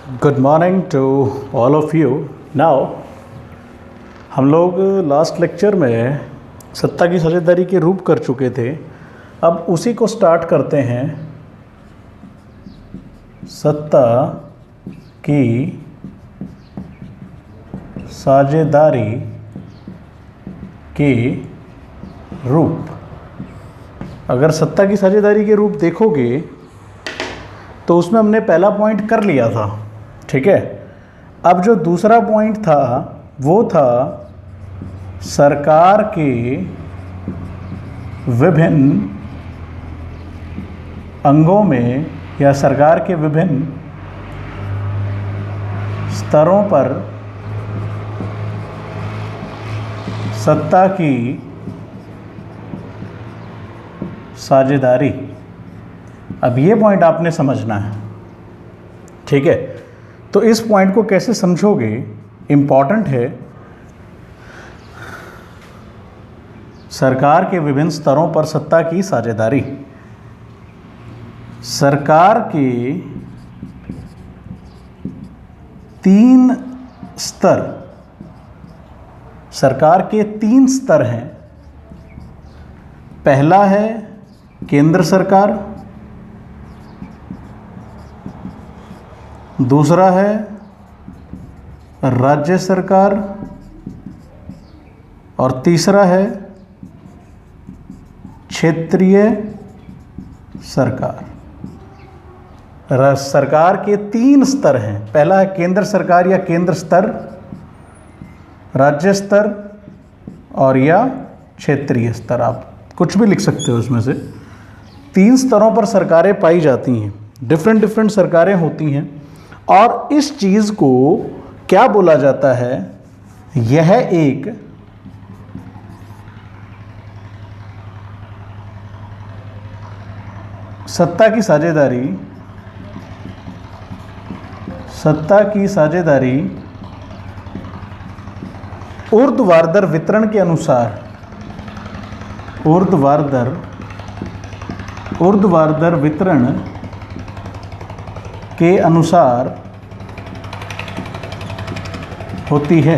Good morning to all of you. नाउ हम लोग लास्ट लेक्चर में सत्ता की साझेदारी के रूप कर चुके थे। अब उसी को स्टार्ट करते हैं, सत्ता की साझेदारी के रूप। अगर सत्ता की साझेदारी के रूप देखोगे तो उसमें हमने पहला पॉइंट कर लिया था, ठीक है। अब जो दूसरा पॉइंट था वो था सरकार के विभिन्न अंगों में या सरकार के विभिन्न स्तरों पर सत्ता की साझेदारी। अब ये पॉइंट आपने समझना है, ठीक है। तो इस पॉइंट को कैसे समझोगे, इम्पॉर्टेंट है। सरकार के विभिन्न स्तरों पर सत्ता की साझेदारी। सरकार के 3 स्तर, सरकार के 3 स्तर हैं। पहला है केंद्र सरकार, दूसरा है राज्य सरकार और तीसरा है क्षेत्रीय सरकार। सरकार के 3 स्तर हैं। पहला है केंद्र सरकार या केंद्र स्तर, राज्य स्तर और या क्षेत्रीय स्तर। आप कुछ भी लिख सकते हो उसमें से। 3 स्तरों पर सरकारें पाई जाती हैं, डिफरेंट सरकारें होती हैं। और इस चीज़ को क्या बोला जाता है, यह एक सत्ता की साझेदारी, सत्ता की साझेदारी ऊर्ध्वाधर वितरण के अनुसार, ऊर्ध्वाधर वितरण के अनुसार होती है।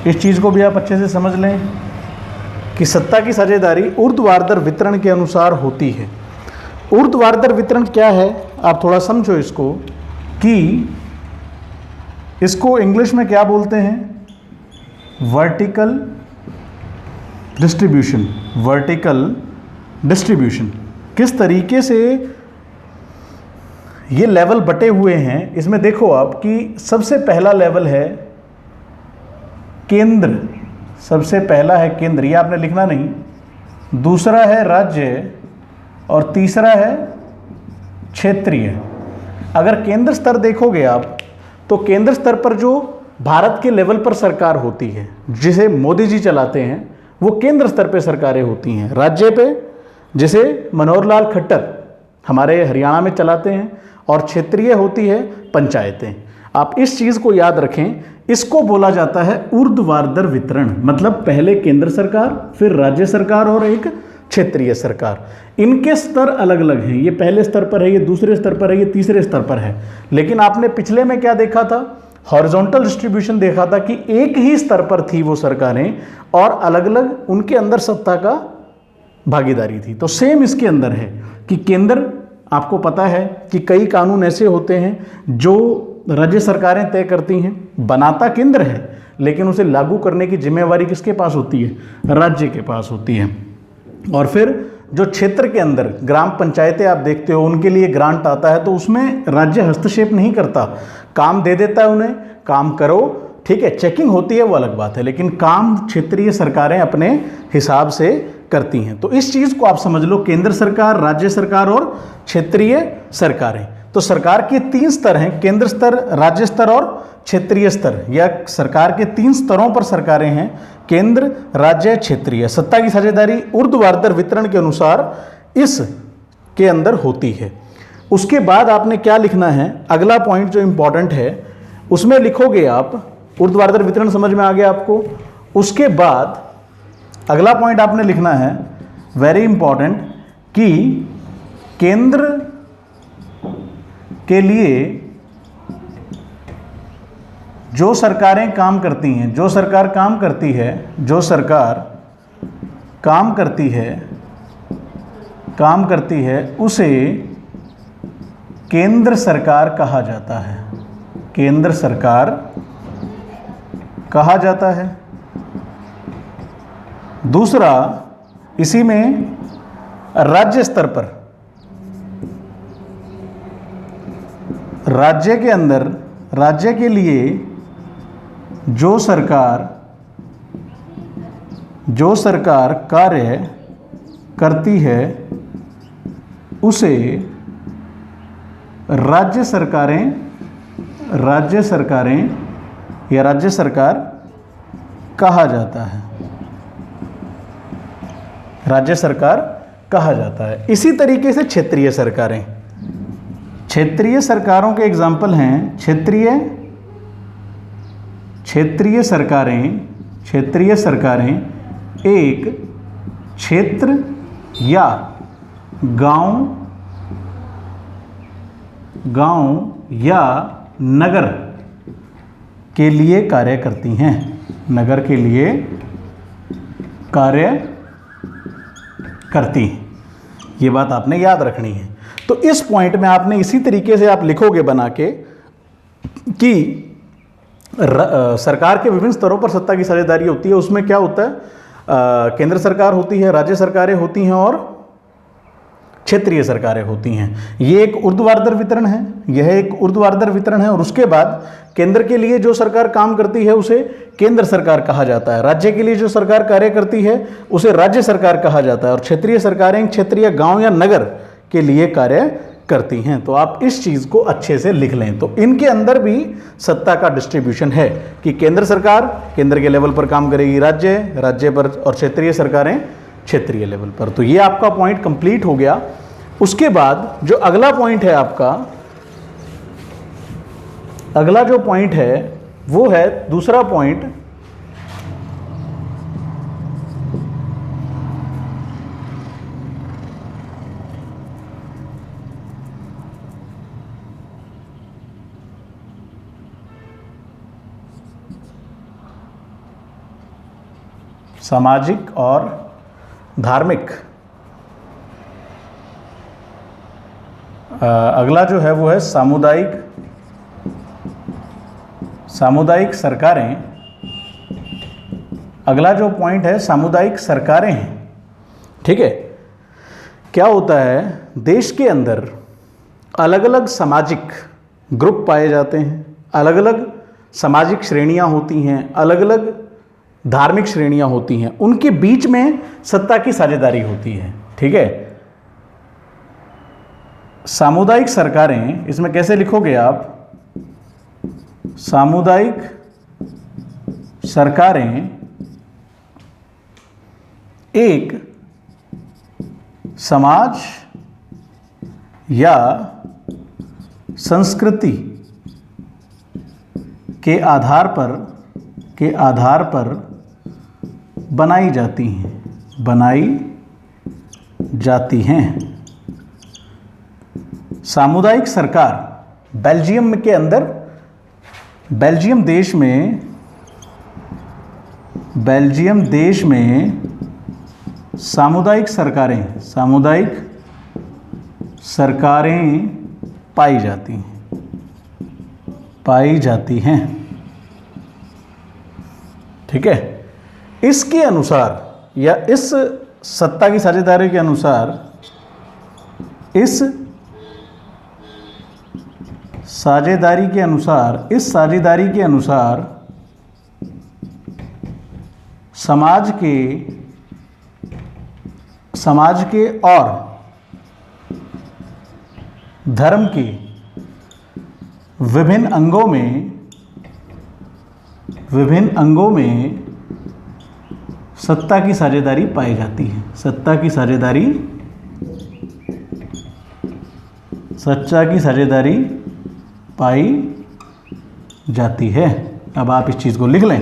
इस चीज़ को भी आप अच्छे से समझ लें कि सत्ता की साझेदारी ऊर्ध्वाधर वितरण के अनुसार होती है। ऊर्ध्वाधर वितरण क्या है, आप थोड़ा समझो इसको, कि इसको इंग्लिश में क्या बोलते हैं, वर्टिकल डिस्ट्रीब्यूशन। वर्टिकल डिस्ट्रीब्यूशन किस तरीके से ये लेवल बटे हुए हैं, इसमें देखो आप कि सबसे पहला लेवल है केंद्र, सबसे पहला है केंद्र, ये आपने लिखना नहीं। दूसरा है राज्य और तीसरा है क्षेत्रीय। अगर केंद्र स्तर देखोगे आप तो केंद्र स्तर पर जो भारत के लेवल पर सरकार होती है, जिसे मोदी जी चलाते हैं, वो केंद्र स्तर पे सरकारें होती हैं। राज्य पे जिसे मनोहर लाल खट्टर हमारे हरियाणा में चलाते हैं, और क्षेत्रीय होती है पंचायतें। आप इस चीज़ को याद रखें, इसको बोला जाता है ऊर्ध्वाधर वितरण। मतलब पहले केंद्र सरकार, फिर राज्य सरकार और एक क्षेत्रीय सरकार। इनके स्तर अलग अलग हैं, ये पहले स्तर पर है, ये दूसरे स्तर पर है, ये तीसरे स्तर पर है। लेकिन आपने पिछले में क्या देखा था, हॉरिजॉन्टल डिस्ट्रीब्यूशन देखा था कि एक ही स्तर पर थी वो सरकारें और अलग अलग उनके अंदर सत्ता का भागीदारी थी। तो सेम इसके अंदर है कि केंद्र, आपको पता है कि कई कानून ऐसे होते हैं जो राज्य सरकारें तय करती हैं, बनाता केंद्र है लेकिन उसे लागू करने की जिम्मेवारी किसके पास होती है, राज्य के पास होती है। और फिर जो क्षेत्र के अंदर ग्राम पंचायतें आप देखते हो, उनके लिए ग्रांट आता है तो उसमें राज्य हस्तक्षेप नहीं करता, काम दे देता है उन्हें, काम करो, ठीक है, चेकिंग होती है वो अलग बात है, लेकिन काम क्षेत्रीय सरकारें अपने हिसाब से करती हैं। तो इस चीज़ को आप समझ लो, केंद्र सरकार, राज्य सरकार और क्षेत्रीय सरकारें। तो सरकार के 3 स्तर हैं, केंद्र स्तर, राज्य स्तर और क्षेत्रीय स्तर। या सरकार के 3 स्तरों पर सरकारें हैं, केंद्र, राज्य, क्षेत्रीय। सत्ता की साझेदारी ऊर्ध्वाधर वितरण के अनुसार इस के अंदर होती है। उसके बाद आपने क्या लिखना है, अगला पॉइंट जो इंपॉर्टेंट है उसमें लिखोगे आप, ऊर्ध्वाधर वितरण समझ में आ गया आपको। उसके बाद अगला पॉइंट आपने लिखना है, वेरी इंपॉर्टेंट, कि केंद्र के लिए जो सरकारें काम करती हैं, जो सरकार काम करती है, जो सरकार काम करती है उसे केंद्र सरकार कहा जाता है। केंद्र सरकार कहा जाता है। दूसरा, इसी में राज्य स्तर पर, राज्य के अंदर, राज्य के लिए जो सरकार कार्य करती है उसे राज्य सरकारें या राज्य सरकार कहा जाता है। राज्य सरकार कहा जाता है। इसी तरीके से क्षेत्रीय सरकारें, क्षेत्रीय सरकारों के एग्जाम्पल हैं क्षेत्रीय सरकारें एक क्षेत्र या गांव या नगर के लिए कार्य करती हैं। नगर के लिए कार्य करती हैं। ये बात आपने याद रखनी है। तो इस पॉइंट में आपने इसी तरीके से आप लिखोगे बना के कि सरकार के विभिन्न स्तरों पर सत्ता की साझेदारी होती है। उसमें क्या होता है, केंद्र सरकार होती है, राज्य सरकारें होती हैं और क्षेत्रीय सरकारें होती हैं। ये एक ऊर्ध्वाधर वितरण है, यह एक ऊर्ध्वाधर वितरण है। और उसके बाद केंद्र के लिए जो सरकार काम करती है उसे केंद्र सरकार कहा जाता है। राज्य के लिए जो सरकार कार्य करती है उसे राज्य सरकार कहा जाता है। और क्षेत्रीय सरकारें क्षेत्रीय गांव या नगर के लिए कार्य करती हैं। तो आप इस चीज़ को अच्छे से लिख लें। तो इनके अंदर भी सत्ता का डिस्ट्रीब्यूशन है कि केंद्र सरकार केंद्र के लेवल पर काम करेगी, राज्य पर, और क्षेत्रीय सरकारें क्षेत्रीय लेवल पर। तो ये आपका पॉइंट कंप्लीट हो गया। उसके बाद जो अगला पॉइंट है आपका, अगला जो पॉइंट है वो है दूसरा पॉइंट, सामाजिक और धार्मिक। अगला जो है वो है सामुदायिक सरकारें। अगला जो पॉइंट है सामुदायिक सरकारें हैं। ठीक है, क्या होता है, देश के अंदर अलग अलग सामाजिक ग्रुप पाए जाते हैं, अलग अलग सामाजिक श्रेणियां होती हैं, अलग अलग धार्मिक श्रेणियां होती हैं, उनके बीच में सत्ता की साझेदारी होती है। ठीक है, सामुदायिक सरकारें, इसमें कैसे लिखोगे आप, सामुदायिक सरकारें एक समाज या संस्कृति के आधार पर बनाई जाती हैं। सामुदायिक सरकार बेल्जियम के अंदर, बेल्जियम देश में सामुदायिक सरकारें पाई जाती हैं। ठीक है, इसके अनुसार या इस सत्ता की साझेदारी के अनुसार, इस साझेदारी के अनुसार समाज के और धर्म के विभिन्न अंगों में सत्ता की साझेदारी पाई जाती है। सत्ता की साझेदारी पाई जाती है। अब आप इस चीज़ को लिख लें।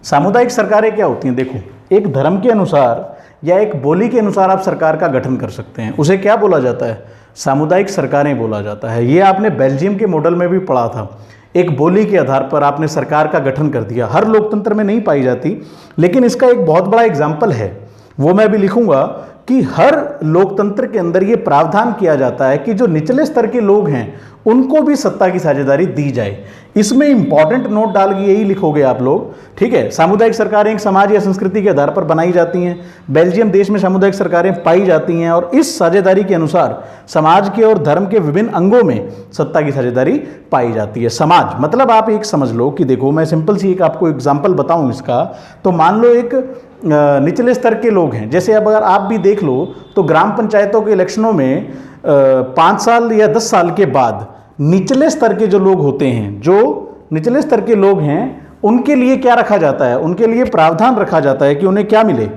सामुदायिक सरकारें क्या होती हैं, देखो, एक धर्म के अनुसार या एक बोली के अनुसार आप सरकार का गठन कर सकते हैं। उसे क्या बोला जाता है? सामुदायिक सरकारें बोला जाता है। ये आपने बेल्जियम के मॉडल में भी पढ़ा था। एक बोली के आधार पर आपने सरकार का गठन कर दिया। हर लोकतंत्र में नहीं पाई जाती, लेकिन इसका एक बहुत बड़ा एग्जाम्पल है, वो मैं भी लिखूंगा कि हर लोकतंत्र के अंदर ये प्रावधान किया जाता है कि जो निचले स्तर के लोग हैं उनको भी सत्ता की साझेदारी दी जाए। इसमें इंपॉर्टेंट नोट डाल के यही लिखोगे आप लोग, ठीक है। सामुदायिक सरकारें एक समाज या संस्कृति के आधार पर बनाई जाती हैं। बेल्जियम देश में सामुदायिक सरकारें पाई जाती हैं और इस साझेदारी के अनुसार समाज के और धर्म के विभिन्न अंगों में सत्ता की साझेदारी पाई जाती है। समाज मतलब आप एक समझ लो कि देखो, मैं सिंपल सी एक आपको एग्जाम्पल बताऊं इसका, तो मान लो एक निचले स्तर के लोग हैं। जैसे अब अगर आप भी देख लो तो ग्राम पंचायतों के इलेक्शनों में 5 साल या 10 साल के बाद निचले स्तर के जो लोग होते हैं, जो निचले स्तर के लोग हैं, उनके लिए क्या रखा जाता है? उनके लिए प्रावधान रखा जाता है कि उन्हें क्या मिले?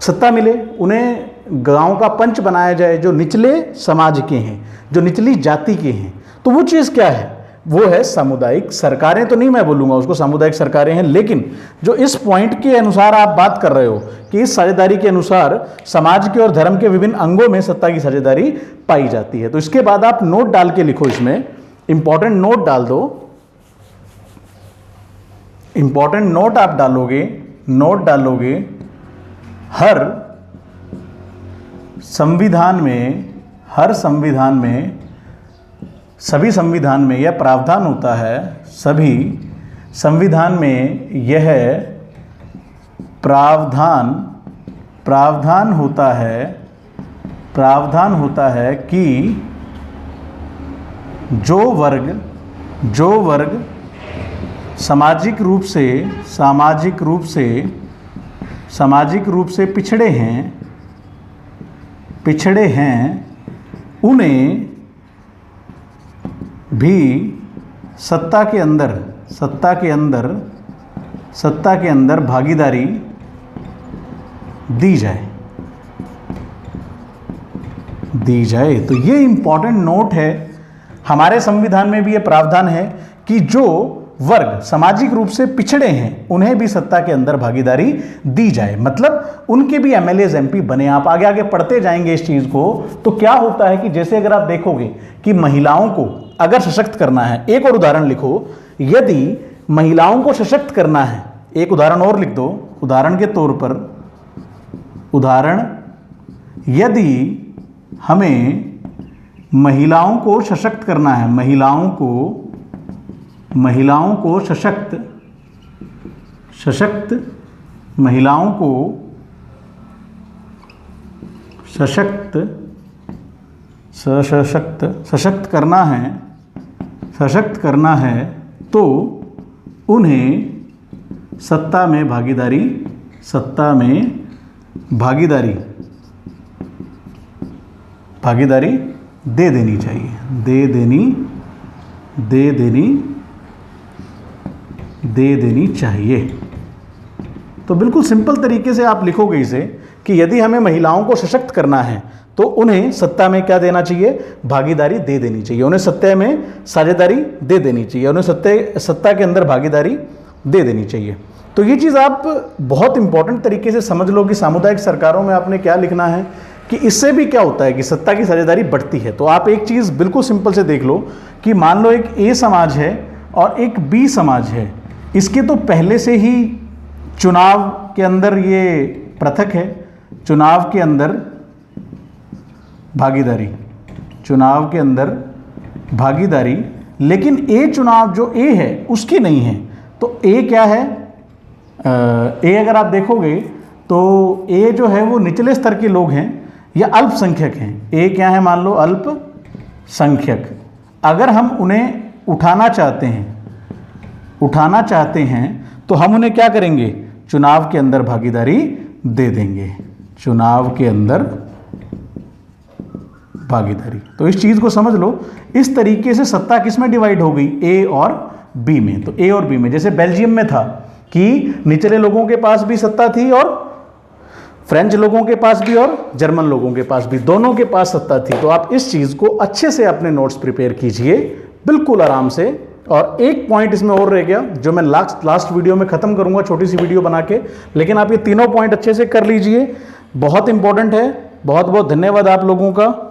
सत्ता मिले। उन्हें गांव का पंच बनाया जाए जो निचले समाज के हैं, जो निचली जाति के हैं। तो वो चीज़ क्या है? वो है सामुदायिक सरकारें। तो नहीं मैं बोलूँगा उसको सामुदायिक सरकारें हैं, लेकिन जो इस पॉइंट के अनुसार आप बात कर रहे हो कि इस साझेदारी के अनुसार समाज के और धर्म के विभिन्न अंगों में सत्ता की साझेदारी पाई जाती है। तो इसके बाद आप नोट डाल के लिखो, इसमें इंपॉर्टेंट नोट डाल दो। इंपॉर्टेंट नोट आप डालोगे, नोट डालोगे, हर संविधान में सभी संविधान में यह प्रावधान होता है, सभी संविधान में यह प्रावधान होता है कि जो वर्ग सामाजिक रूप से पिछड़े हैं उन्हें भी सत्ता के अंदर भागीदारी दी जाए। तो ये इंपॉर्टेंट नोट है। हमारे संविधान में भी ये प्रावधान है कि जो वर्ग सामाजिक रूप से पिछड़े हैं उन्हें भी सत्ता के अंदर भागीदारी दी जाए, मतलब उनके भी एमएलए एमपी बने। आप आगे आगे पढ़ते जाएंगे इस चीज को। तो क्या होता है कि जैसे अगर आप देखोगे कि महिलाओं को अगर सशक्त करना है, एक और उदाहरण लिखो, यदि महिलाओं को सशक्त करना है, एक उदाहरण और लिख दो। उदाहरण के तौर पर, यदि हमें महिलाओं को सशक्त करना है, महिलाओं को सशक्त करना है तो उन्हें सत्ता में भागीदारी दे देनी चाहिए, दे देनी चाहिए। तो बिल्कुल सिंपल तरीके से आप लिखोगे इसे कि यदि हमें महिलाओं को सशक्त करना है तो उन्हें सत्ता में क्या देना चाहिए? भागीदारी दे देनी चाहिए, उन्हें सत्ता में साझेदारी दे देनी चाहिए, उन्हें सत्ता के अंदर भागीदारी दे देनी चाहिए। तो ये चीज़ आप बहुत इंपॉर्टेंट तरीके से समझ लो कि सामुदायिक सरकारों में आपने क्या लिखना है कि इससे भी क्या होता है कि सत्ता की साझेदारी बढ़ती है। तो आप एक चीज़ बिल्कुल सिंपल से देख लो कि मान लो एक ए समाज है और एक बी समाज है, इसके तो पहले से ही चुनाव के अंदर ये पृथक है, चुनाव के अंदर भागीदारी, लेकिन ए चुनाव जो ए है उसकी नहीं है। तो ए क्या है? ए अगर आप देखोगे तो ए जो है वो निचले स्तर के लोग हैं या अल्पसंख्यक हैं। ए क्या है? मान लो अल्पसंख्यक। अगर हम उन्हें उठाना चाहते हैं तो हम उन्हें क्या करेंगे? चुनाव के अंदर भागीदारी दे देंगे, चुनाव के अंदर भागीदारी। तो इस चीज़ को समझ लो। इस तरीके से सत्ता किस में डिवाइड हो गई? ए और बी में। तो ए और बी में, जैसे बेल्जियम में था कि निचले लोगों के पास भी सत्ता थी और फ्रेंच लोगों के पास भी और जर्मन लोगों के पास भी, दोनों के पास सत्ता थी। तो आप इस चीज़ को अच्छे से अपने नोट्स प्रिपेयर कीजिए बिल्कुल आराम से। और एक पॉइंट इसमें और रह गया जो मैं लास्ट वीडियो में ख़त्म करूंगा, छोटी सी वीडियो बना के, लेकिन आप ये तीनों पॉइंट अच्छे से कर लीजिए। बहुत इंपॉर्टेंट है। बहुत बहुत धन्यवाद आप लोगों का।